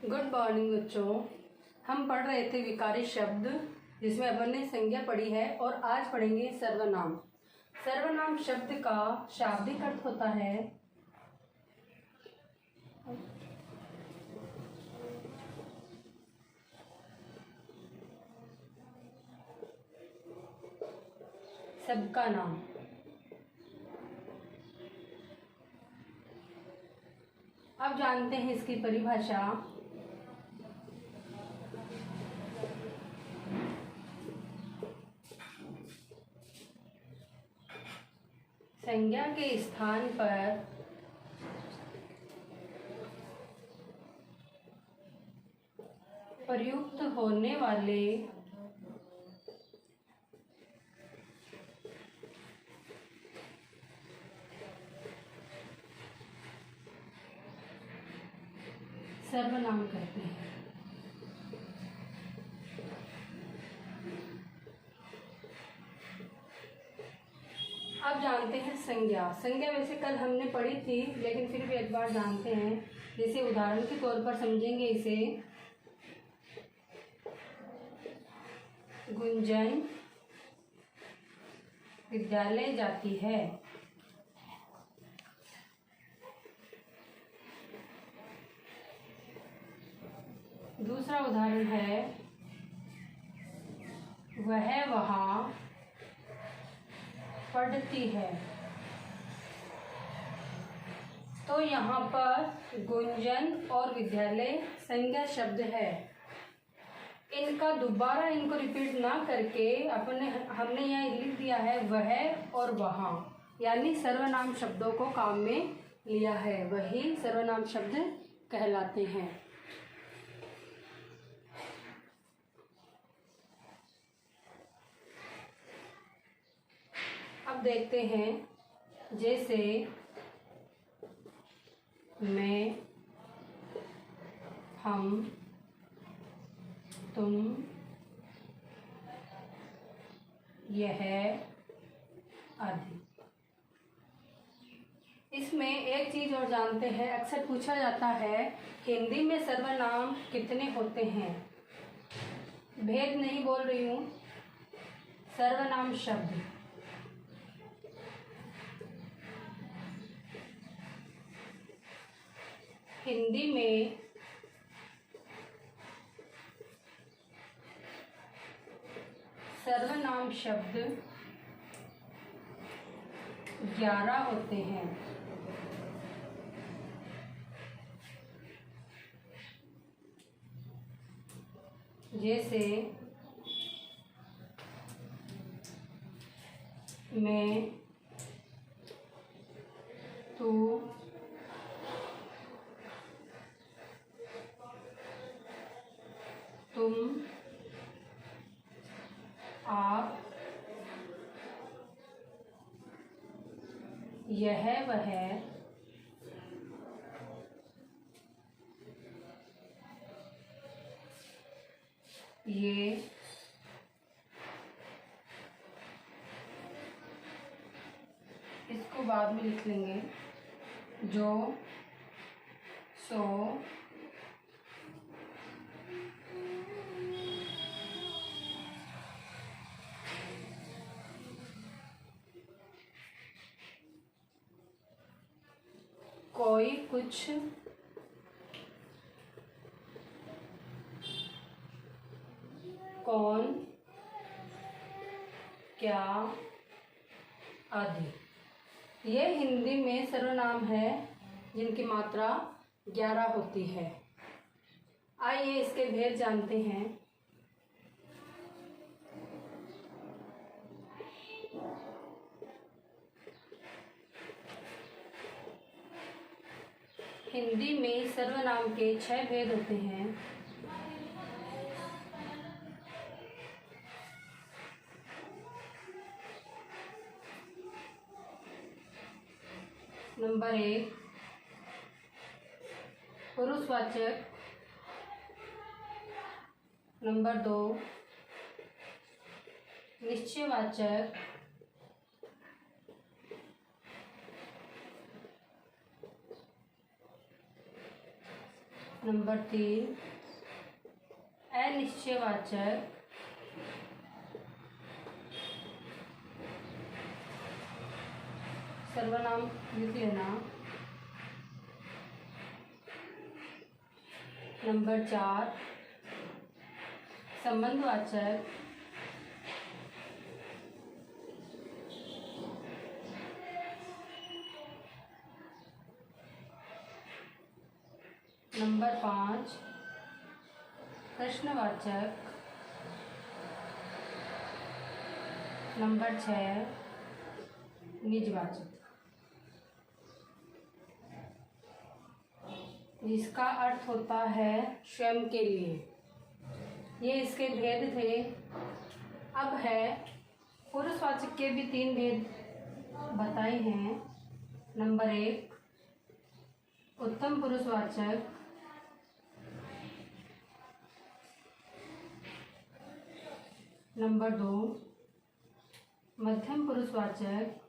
Good morning बच्चों। हम पढ़ रहे थे विकारी शब्द, जिसमें अपन ने संज्ञा पढ़ी है और आज पढ़ेंगे सर्वनाम। सर्वनाम शब्द का शाब्दिक अर्थ होता है सबका नाम। अब जानते हैं इसकी परिभाषा। संज्ञा के स्थान पर प्रयुक्त होने वाले सर्वनाम कहते हैं। अब जानते हैं संज्ञा। संज्ञा वैसे कल हमने पढ़ी थी, लेकिन फिर भी एक बार जानते हैं। जैसे उदाहरण के तौर पर समझेंगे इसे। गुंजन विद्यालय जाती है। दूसरा उदाहरण है वह वहाँ पढ़ती है। तो यहाँ पर गुंजन और विद्यालय संज्ञा शब्द है। इनका दोबारा इनको रिपीट ना करके हमने यहाँ लिख दिया है वह और वहाँ, यानी सर्वनाम शब्दों को काम में लिया है, वही सर्वनाम शब्द कहलाते हैं। अब देखते हैं, जैसे मैं, हम, तुम, यह आदि। इसमें एक चीज और जानते हैं, अक्सर पूछा जाता है हिंदी में सर्वनाम कितने होते हैं। भेद नहीं बोल रही हूँ, सर्वनाम शब्द। हिंदी में सर्वनाम शब्द 11 होते हैं। जैसे मैं, तू, तुम, आप, यह वह, ये, इसको बाद में लिख लेंगे, जो, सो, कोई, कुछ, कौन, क्या आदि। ये हिंदी में सर्वनाम है जिनकी मात्रा 11 होती है। आइए इसके भेद जानते हैं। हिंदी में सर्वनाम के 6 भेद होते हैं। नंबर 1 पुरुषवाचक। नंबर 2 निश्चयवाचक। नंबर 3, अनिश्चयवाचक सर्वनाम लिख लेना। नंबर 4, संबंधवाचक नंबर 5, प्रश्नवाचक। नंबर 6, निजवाचक, जिसका अर्थ होता है स्वयं के लिए। ये इसके भेद थे। अब है पुरुषवाचक के भी 3 भेद बताए हैं। नंबर 1, उत्तम पुरुषवाचक। नंबर 2, मध्यम पुरुषवाचक।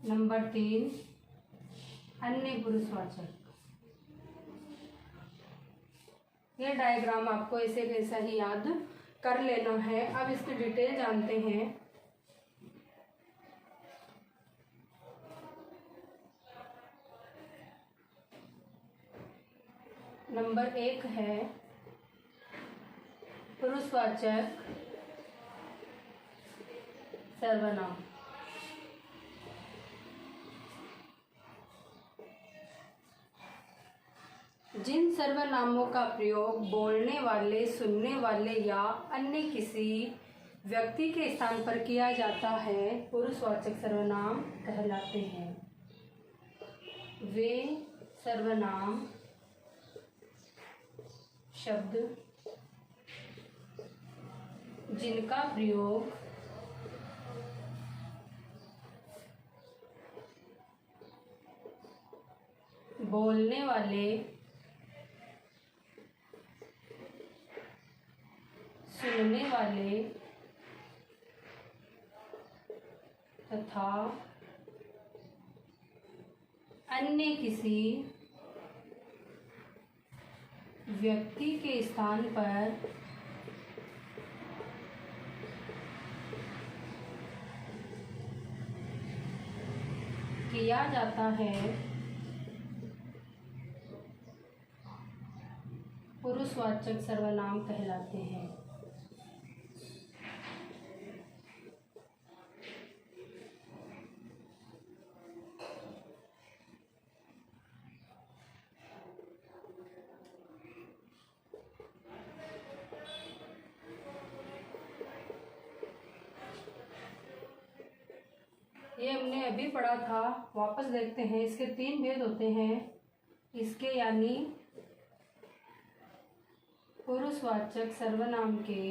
नंबर 3, अन्य पुरुषवाचक। यह डायग्राम आपको ऐसे कैसा ही याद कर लेना है। अब इसकी डिटेल जानते हैं। नंबर 1 है पुरुषवाचक सर्वनाम। जिन सर्वनामों का प्रयोग बोलने वाले, सुनने वाले या अन्य किसी व्यक्ति के स्थान पर किया जाता है, पुरुषवाचक सर्वनाम कहलाते हैं। वे सर्वनाम शब्द जिनका प्रयोग बोलने वाले, सुनने वाले तथा अन्य किसी व्यक्ति के स्थान पर किया जाता है, पुरुषवाचक सर्वनाम कहलाते हैं। ये हमने अभी पढ़ा था, वापस देखते हैं। इसके 3 भेद होते हैं। इसके यानी पुरुषवाचक सर्वनाम के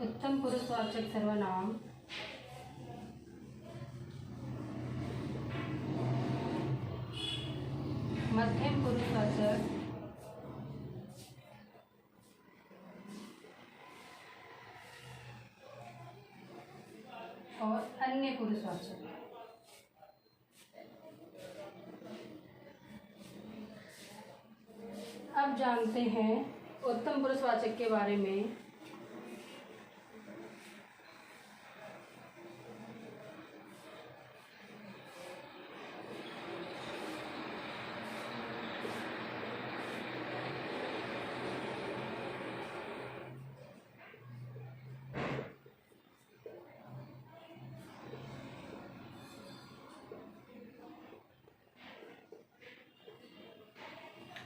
उत्तम पुरुषवाचक सर्वनाम, मध्यम पुरुषवाचक और अन्य पुरुषवाचक। अब जानते हैं उत्तम पुरुषवाचक के बारे में।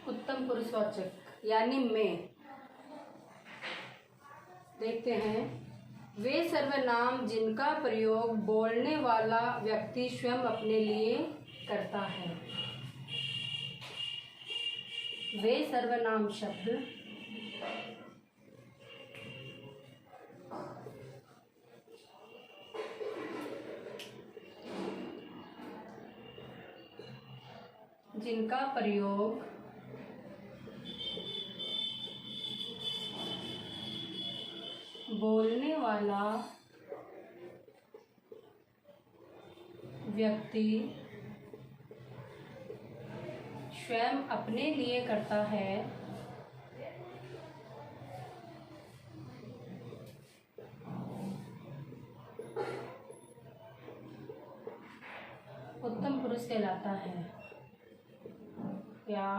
उत्तम पुरुषवाचक यानी मैं। देखते हैं, वे सर्वनाम जिनका प्रयोग बोलने वाला व्यक्ति स्वयं अपने लिए करता है। वे सर्वनाम शब्द जिनका प्रयोग बोलने वाला व्यक्ति स्वयं अपने लिए करता है, उत्तम पुरुष कहलाता है या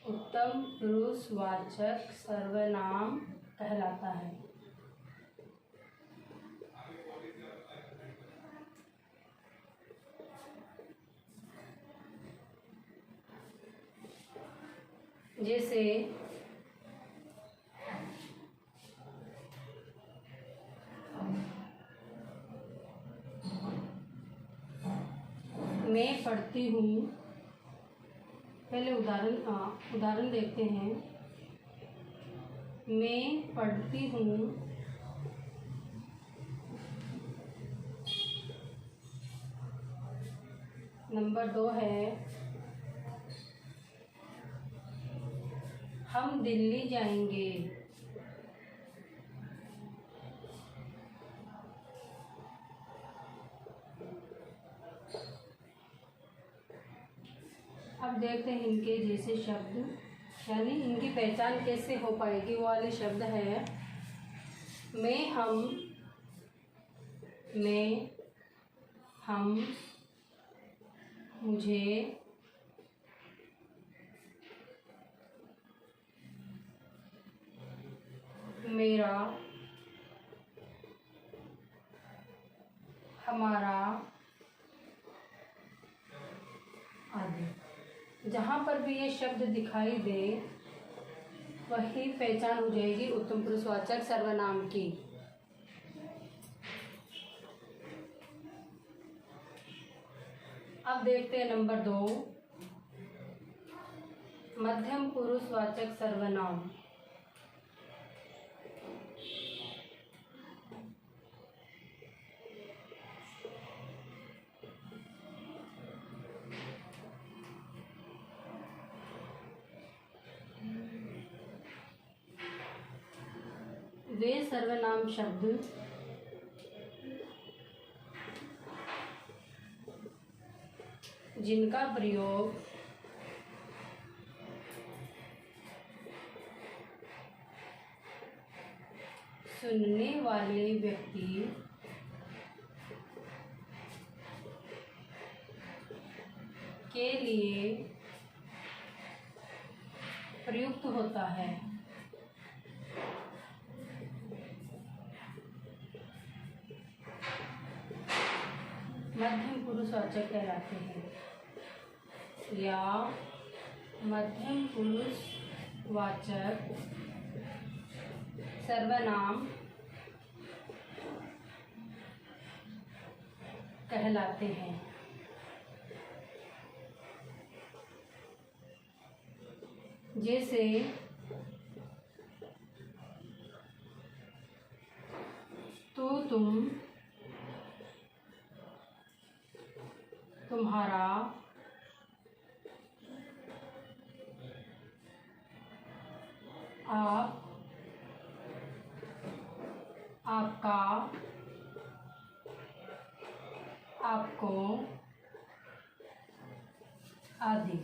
उत्तम पुरुषवाचक सर्वनाम कहलाता है। जैसे मैं पढ़ती हूँ, पहले उदाहरण देखते हैं। मैं पढ़ती हूँ, नंबर 2 है हम दिल्ली जाएंगे। अब देखते हैं इनके जैसे शब्द, यानी इनकी पहचान कैसे हो पाएगी। वो वाले शब्द है मैं, हम, मुझे, मेरा, हमारा आदि। जहाँ पर भी ये शब्द दिखाई दे वही पहचान हो जाएगी उत्तम पुरुषवाचक सर्वनाम की। अब देखते हैं नंबर 2, मध्यम पुरुषवाचक सर्वनाम। वे सर्वनाम शब्द जिनका प्रयोग सुनने वाले व्यक्ति के लिए प्रयुक्त होता है। मध्यम पुरुषवाचक कहलाते हैं या मध्यम पुरुषवाचक सर्वनाम कहलाते हैं। जैसे तो, तुम, तुम्हारा, आप, आपका, आपको आदि।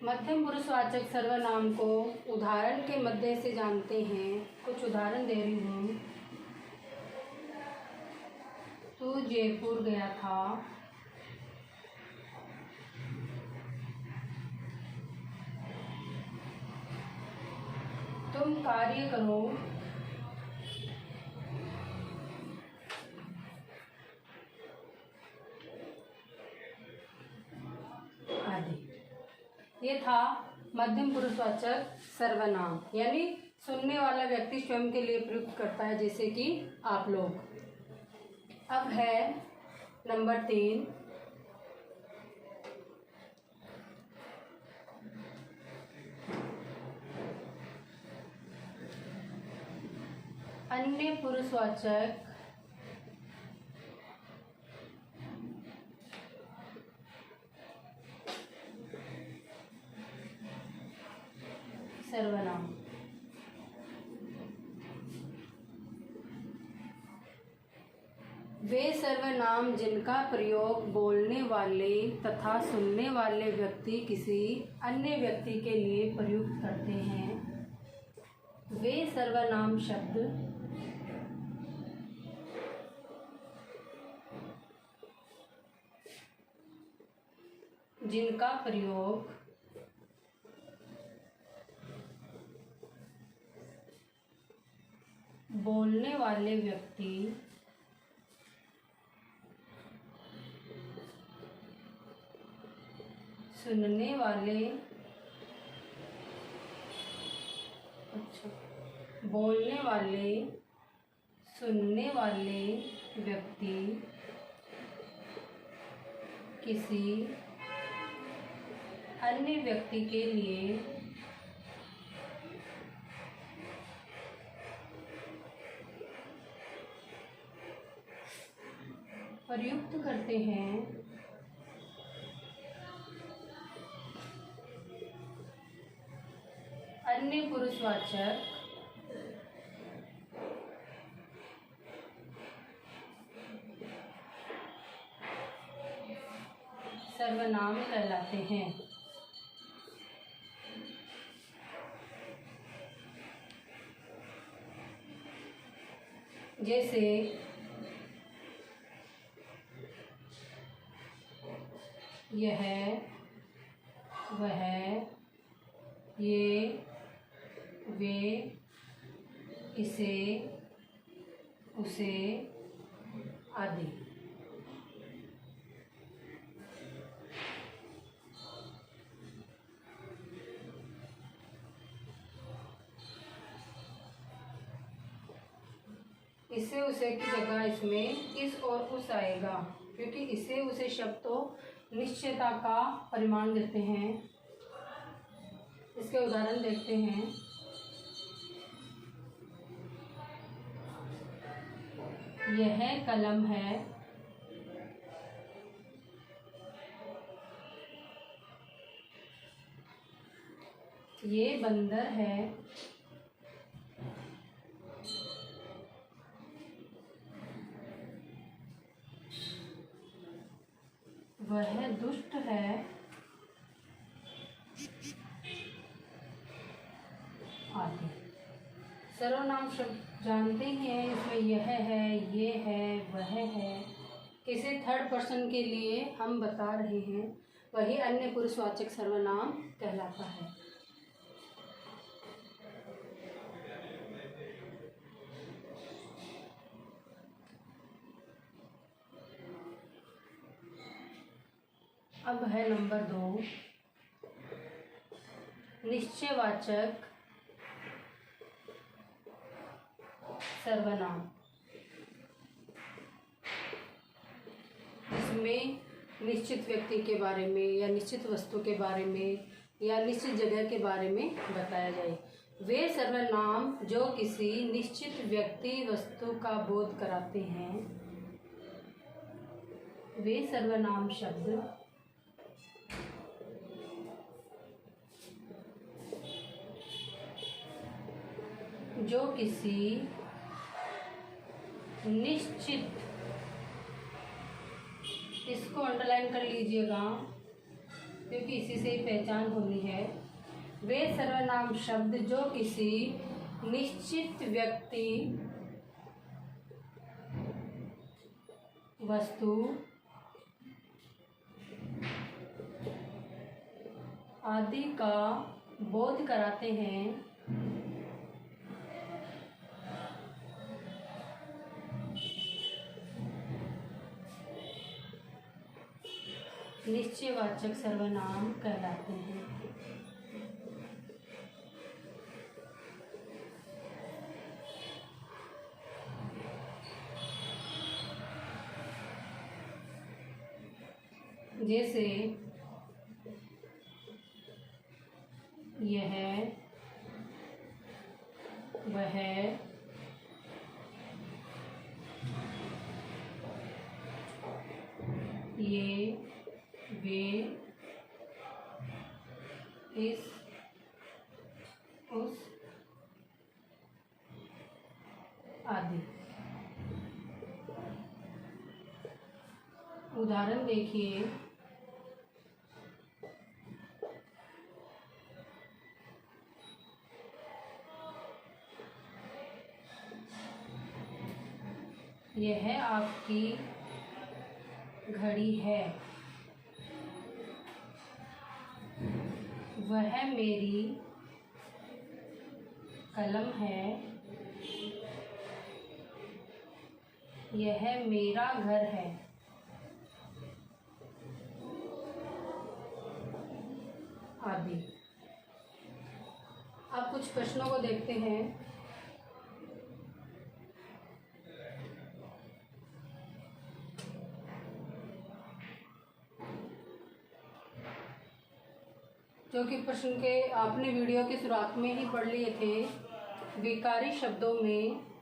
मध्यम पुरुषवाचक सर्वनाम को उदाहरण के मध्य से जानते हैं। कुछ उदाहरण दे रही हूँ। तू जयपुर गया था, तुम कार्य करो, आदि। ये था मध्यम पुरुषवाचक सर्वनाम, यानी सुनने वाला व्यक्ति स्वयं के लिए प्रयुक्त करता है, जैसे कि आप लोग। अब है नंबर 3, अन्य पुरुषवाचक सर्वनाम। वे सर्वनाम जिनका प्रयोग बोलने वाले तथा सुनने वाले व्यक्ति किसी अन्य व्यक्ति के लिए प्रयुक्त करते हैं। वे सर्वनाम शब्द जिनका प्रयोग बोलने वाले व्यक्ति सुनने वाले बोलने वाले सुनने वाले व्यक्ति किसी अन्य व्यक्ति के लिए प्रयुक्त करते हैं। अन्य पुरुषवाचक सर्वनाम कहलाते हैं। जैसे यह, वह, ये, वे, इसे, उसे आदि। इसे उसे की जगह इसमें इस और उस आएगा, क्योंकि इसे उसे शब्द तो निश्चयता का परिमाण देते हैं। इसके उदाहरण देखते हैं। यह कलम है, ये बंदर है, वह दुष्ट है, आदि। सर्वनाम शब्द जानते ही हैं, इसमें यह है, ये है, वह है, किसी थर्ड पर्सन के लिए हम बता रहे हैं, वही अन्य पुरुषवाचक सर्वनाम कहलाता है। अब है नंबर 2, निश्चयवाचक सर्वनाम। इसमें निश्चित व्यक्ति के बारे में या निश्चित वस्तु के बारे में या निश्चित जगह के बारे में बताया जाए। वे सर्वनाम जो किसी निश्चित व्यक्ति वस्तु का बोध कराते हैं। वे सर्वनाम शब्द जो किसी निश्चित, इसको अंडरलाइन कर लीजिएगा क्योंकि इसी से ही पहचान होनी है। वे सर्वनाम शब्द जो किसी निश्चित व्यक्ति, वस्तु आदि का बोध कराते हैं। निश्चयवाचक सर्वनाम कहलाते हैं। जैसे यह, वह, ये, वे, इस, उदाहरण देखिए। यह आपकी घड़ी है। वह मेरी कलम है। यह मेरा घर है। आदि। अब कुछ प्रश्नों को देखते हैं। जो कि प्रश्न के आपने वीडियो की शुरुआत में ही पढ़ लिए थे। विकारी शब्दों में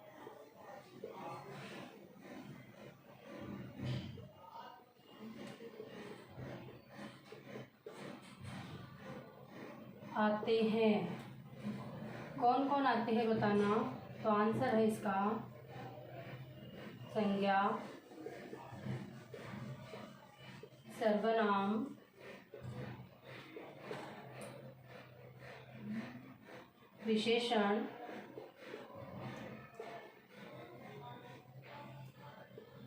आते हैं। कौन कौन आते हैं बताना। तो आंसर है इसका संज्ञा, सर्वनाम, विशेषण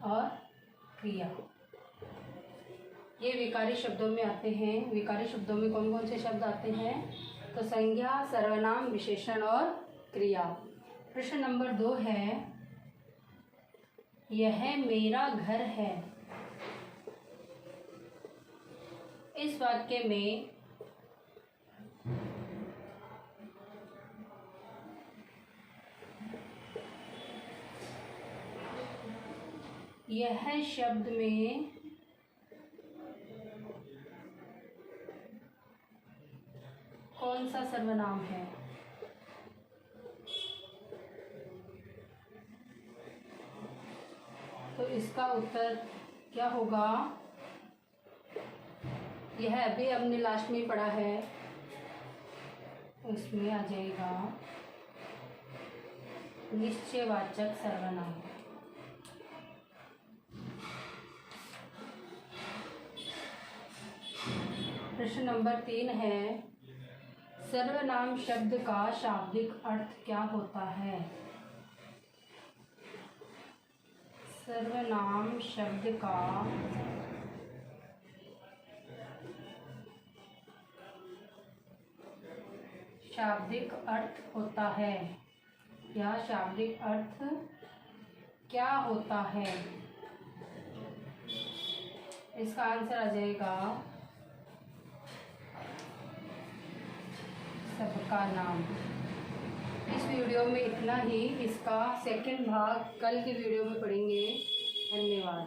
और क्रिया। ये विकारी शब्दों में आते हैं। विकारी शब्दों में कौन कौन से शब्द आते हैं। तो संज्ञा, सर्वनाम, विशेषण और क्रिया। प्रश्न नंबर 2 है, यह मेरा घर है। इस वाक्य में यह शब्द में कौन सा सर्वनाम है। तो इसका उत्तर क्या होगा। यह अभी हमने लास्ट में पढ़ा है, उसमें आ जाएगा निश्चयवाचक सर्वनाम। प्रश्न नंबर 3 है, सर्वनाम शब्द का शाब्दिक अर्थ क्या होता है। सर्वनाम शब्द का शाब्दिक अर्थ होता है या शाब्दिक अर्थ क्या होता है। इसका आंसर आ जाएगा सबका नाम। इस वीडियो में इतना ही। इसका सेकंड भाग कल के वीडियो में पढ़ेंगे। धन्यवाद।